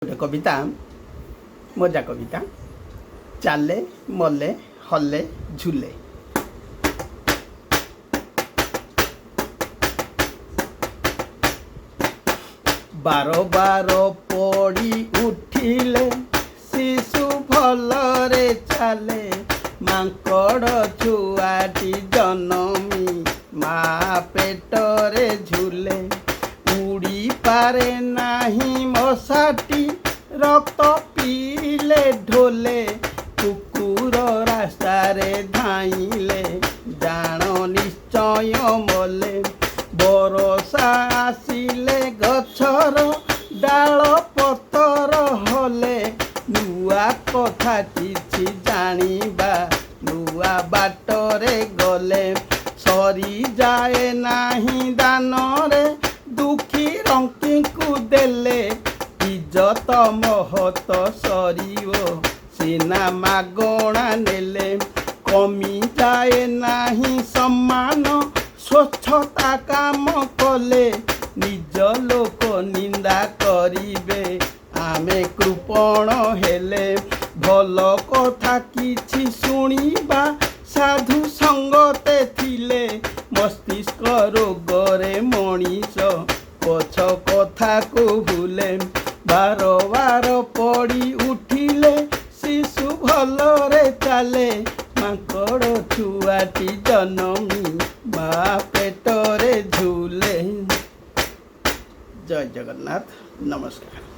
ଗୋଟେ କବିତା ମଜା କବିତା ଚାଲେ ମଲେ ହଲେ ଝୁଲେ। ବାର ବାର ପଡ଼ି ଉଠିଲେ ଶିଶୁ ଭଲରେ ଚାଲେ। ମାଙ୍କଡ଼ ଛୁଆଟି ଜନମି ମା ପେଟରେ ଝୁଲେ। ଉଡ଼ି ପାରେ ନାହିଁ ମଶାଟି ରକ୍ତ ପିଇଲେ ଢୋଲେ। କୁକୁର ରାସ୍ତାରେ ଧାଇଁଲେ ଜାଣ ନିଶ୍ଚୟ ମଲେ। ବରଷା ଆସିଲେ ଗଛର ଡାଳ ପତର ହଲେ। ନୂଆ କଥା କିଛି ଜାଣିବା ନୂଆ ବାଟରେ ଗଲେ। ସରିଯାଏ ନାହିଁ ଦାନରେ ଦୁଃଖୀ ରଙ୍କିଙ୍କୁ ଦେଲେ। ଇଜ୍ଜତ ମହତ ସରିବ ସିନା ମାଗଣା ନେଲେ। କମିଯାଏ ନାହିଁ ସମ୍ମାନ ସ୍ୱଚ୍ଛତା କାମ କଲେ। ନିଜ ଲୋକ ନିନ୍ଦା କରିବେ ଆମେ କୃପଣ ହେଲେ। ଭଲ କଥା କିଛି ଶୁଣିବା ସାଧୁ ସଙ୍ଗତେ ଥିଲେ। ମସ୍ତିଷ୍କ ରୋଗରେ ମଣିଷ ପଛ କଥାକୁ ଭୁଲେ। ବାର ବାର ପଡ଼ି ଉଠିଲେ ଶିଶୁ ଭଲରେ ଚାଲେ। ମାଙ୍କଡ଼ ଛୁଆଟି ଜନମି ମା ପେଟରେ ଝୁଲେ। ଜୟ ଜଗନ୍ନାଥ, ନମସ୍କାର।